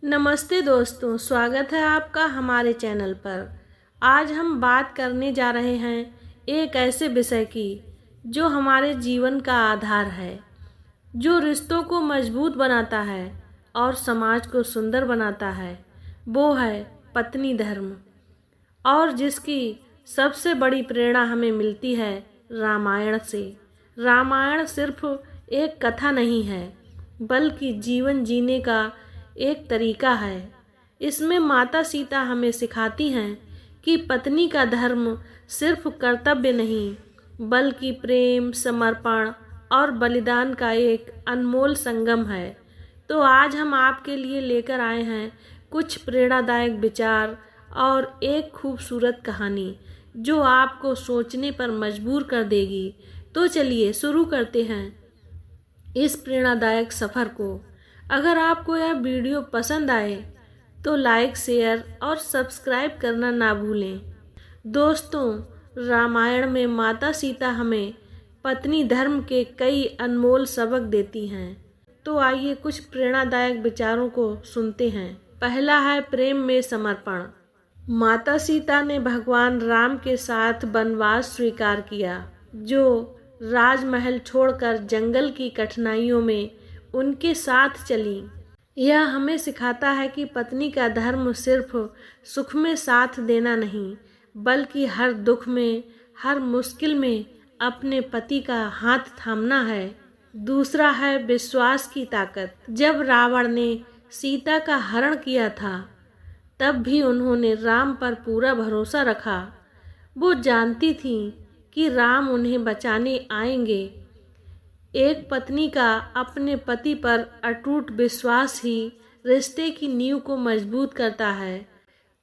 नमस्ते दोस्तों, स्वागत है आपका हमारे चैनल पर। आज हम बात करने जा रहे हैं एक ऐसे विषय की जो हमारे जीवन का आधार है, जो रिश्तों को मजबूत बनाता है और समाज को सुंदर बनाता है। वो है पत्नी धर्म, और जिसकी सबसे बड़ी प्रेरणा हमें मिलती है रामायण से। रामायण सिर्फ एक कथा नहीं है, बल्कि जीवन जीने का एक तरीका है। इसमें माता सीता हमें सिखाती हैं कि पत्नी का धर्म सिर्फ कर्तव्य नहीं, बल्कि प्रेम, समर्पण और बलिदान का एक अनमोल संगम है। तो आज हम आपके लिए लेकर आए हैं कुछ प्रेरणादायक विचार और एक खूबसूरत कहानी जो आपको सोचने पर मजबूर कर देगी। तो चलिए शुरू करते हैं इस प्रेरणादायक सफ़र को। अगर आपको यह वीडियो पसंद आए तो लाइक, शेयर और सब्सक्राइब करना ना भूलें। दोस्तों, रामायण में माता सीता हमें पत्नी धर्म के कई अनमोल सबक देती हैं। तो आइए कुछ प्रेरणादायक विचारों को सुनते हैं। पहला है प्रेम में समर्पण। माता सीता ने भगवान राम के साथ वनवास स्वीकार किया, जो राजमहल छोड़कर जंगल की कठिनाइयों में उनके साथ चली। यह हमें सिखाता है कि पत्नी का धर्म सिर्फ सुख में साथ देना नहीं, बल्कि हर दुख में, हर मुश्किल में अपने पति का हाथ थामना है। दूसरा है विश्वास की ताकत। जब रावण ने सीता का हरण किया था, तब भी उन्होंने राम पर पूरा भरोसा रखा। वो जानती थी कि राम उन्हें बचाने आएंगे। एक पत्नी का अपने पति पर अटूट विश्वास ही रिश्ते की नींव को मजबूत करता है।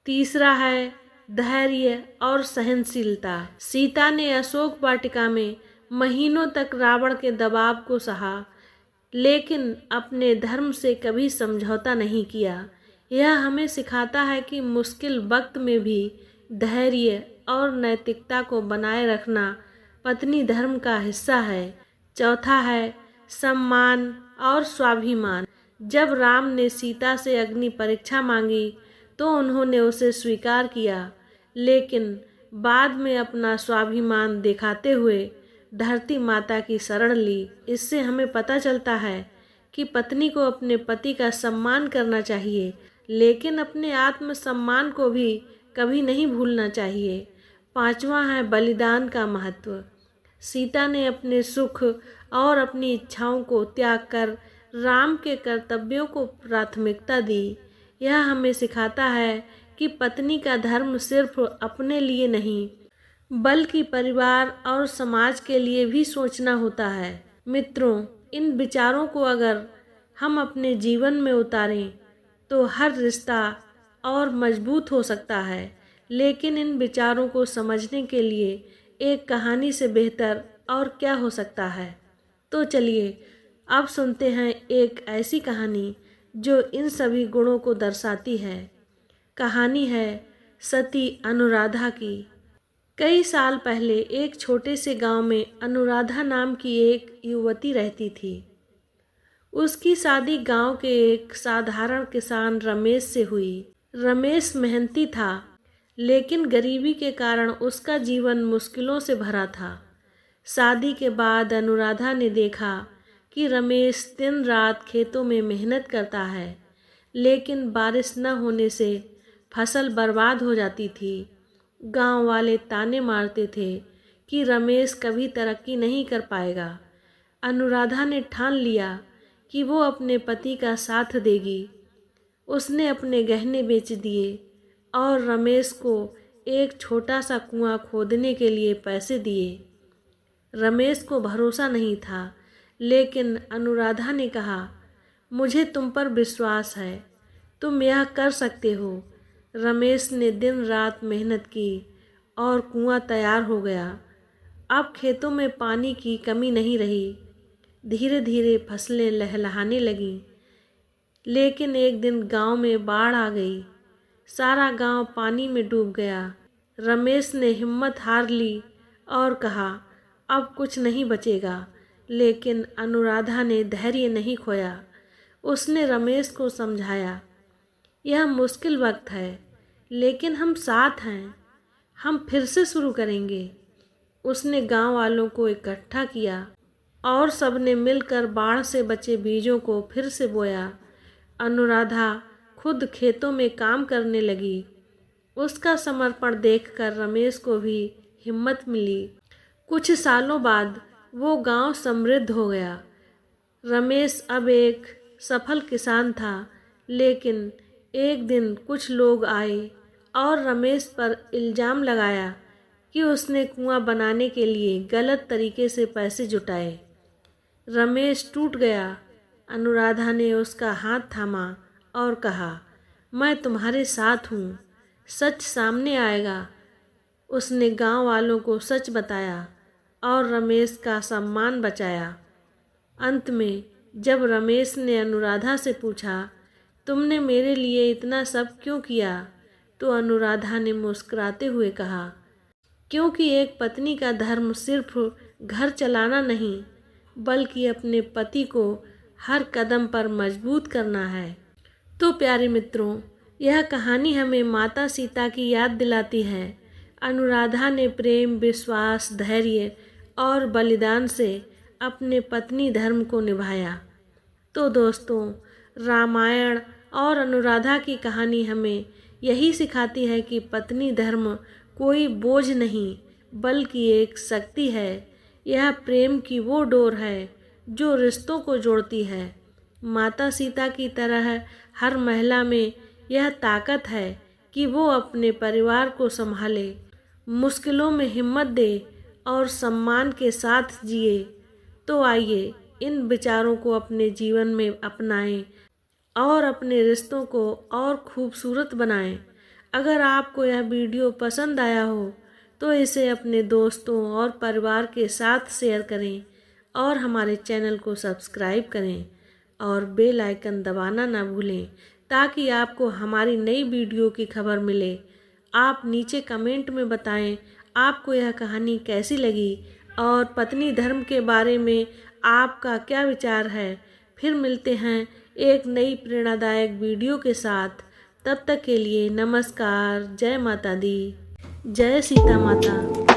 तीसरा है धैर्य और सहनशीलता। सीता ने अशोक वाटिका में महीनों तक रावण के दबाव को सहा, लेकिन अपने धर्म से कभी समझौता नहीं किया। यह हमें सिखाता है कि मुश्किल वक्त में भी धैर्य और नैतिकता को बनाए रखना पत्नी धर्म का हिस्सा है। चौथा है सम्मान और स्वाभिमान। जब राम ने सीता से अग्नि परीक्षा मांगी तो उन्होंने उसे स्वीकार किया, लेकिन बाद में अपना स्वाभिमान दिखाते हुए धरती माता की शरण ली। इससे हमें पता चलता है कि पत्नी को अपने पति का सम्मान करना चाहिए, लेकिन अपने आत्मसम्मान को भी कभी नहीं भूलना चाहिए। पांचवा है बलिदान का महत्व। सीता ने अपने सुख और अपनी इच्छाओं को त्याग कर राम के कर्तव्यों को प्राथमिकता दी। यह हमें सिखाता है कि पत्नी का धर्म सिर्फ अपने लिए नहीं, बल्कि परिवार और समाज के लिए भी सोचना होता है। मित्रों, इन विचारों को अगर हम अपने जीवन में उतारें तो हर रिश्ता और मजबूत हो सकता है। लेकिन इन विचारों को समझने के लिए एक कहानी से बेहतर और क्या हो सकता है। तो चलिए अब सुनते हैं एक ऐसी कहानी जो इन सभी गुणों को दर्शाती है। कहानी है सती अनुराधा की। कई साल पहले एक छोटे से गांव में अनुराधा नाम की एक युवती रहती थी। उसकी शादी गांव के एक साधारण किसान रमेश से हुई। रमेश मेहनती था, लेकिन गरीबी के कारण उसका जीवन मुश्किलों से भरा था। शादी के बाद अनुराधा ने देखा कि रमेश दिन रात खेतों में मेहनत करता है, लेकिन बारिश न होने से फसल बर्बाद हो जाती थी। गांव वाले ताने मारते थे कि रमेश कभी तरक्की नहीं कर पाएगा। अनुराधा ने ठान लिया कि वो अपने पति का साथ देगी। उसने अपने गहने बेच दिए और रमेश को एक छोटा सा कुआं खोदने के लिए पैसे दिए। रमेश को भरोसा नहीं था, लेकिन अनुराधा ने कहा, मुझे तुम पर विश्वास है, तुम यह कर सकते हो। रमेश ने दिन रात मेहनत की और कुआं तैयार हो गया। अब खेतों में पानी की कमी नहीं रही। धीरे धीरे फसलें लहलहाने लगीं। लेकिन एक दिन गांव में बाढ़ आ गई। सारा गांव पानी में डूब गया। रमेश ने हिम्मत हार ली और कहा, अब कुछ नहीं बचेगा। लेकिन अनुराधा ने धैर्य नहीं खोया। उसने रमेश को समझाया, यह मुश्किल वक्त है, लेकिन हम साथ हैं। हम फिर से शुरू करेंगे। उसने गांव वालों को इकट्ठा किया और सबने मिलकर बाढ़ से बचे बीजों को फिर से बोया। अनुराधा खुद खेतों में काम करने लगी। उसका समर्पण देखकर रमेश को भी हिम्मत मिली। कुछ सालों बाद वो गांव समृद्ध हो गया। रमेश अब एक सफल किसान था, लेकिन एक दिन कुछ लोग आए और रमेश पर इल्ज़ाम लगाया कि उसने कुआं बनाने के लिए गलत तरीके से पैसे जुटाए। रमेश टूट गया। अनुराधा ने उसका हाथ थामा और कहा, मैं तुम्हारे साथ हूँ, सच सामने आएगा। उसने गांव वालों को सच बताया और रमेश का सम्मान बचाया। अंत में जब रमेश ने अनुराधा से पूछा, तुमने मेरे लिए इतना सब क्यों किया, तो अनुराधा ने मुस्कुराते हुए कहा, क्योंकि एक पत्नी का धर्म सिर्फ घर चलाना नहीं, बल्कि अपने पति को हर कदम पर मजबूत करना है। तो प्यारे मित्रों, यह कहानी हमें माता सीता की याद दिलाती है। अनुराधा ने प्रेम, विश्वास, धैर्य और बलिदान से अपने पत्नी धर्म को निभाया। तो दोस्तों, रामायण और अनुराधा की कहानी हमें यही सिखाती है कि पत्नी धर्म कोई बोझ नहीं, बल्कि एक शक्ति है। यह प्रेम की वो डोर है जो रिश्तों को जोड़ती है। माता सीता की तरह हर महिला में यह ताकत है कि वो अपने परिवार को संभाले, मुश्किलों में हिम्मत दे और सम्मान के साथ जिए। तो आइए इन विचारों को अपने जीवन में अपनाएं और अपने रिश्तों को और खूबसूरत बनाएं। अगर आपको यह वीडियो पसंद आया हो तो इसे अपने दोस्तों और परिवार के साथ शेयर करें और हमारे चैनल को सब्सक्राइब करें और बेल आइकन दबाना ना भूलें, ताकि आपको हमारी नई वीडियो की खबर मिले। आप नीचे कमेंट में बताएं आपको यह कहानी कैसी लगी और पत्नी धर्म के बारे में आपका क्या विचार है। फिर मिलते हैं एक नई प्रेरणादायक वीडियो के साथ। तब तक के लिए नमस्कार। जय माता दी, जय सीता माता।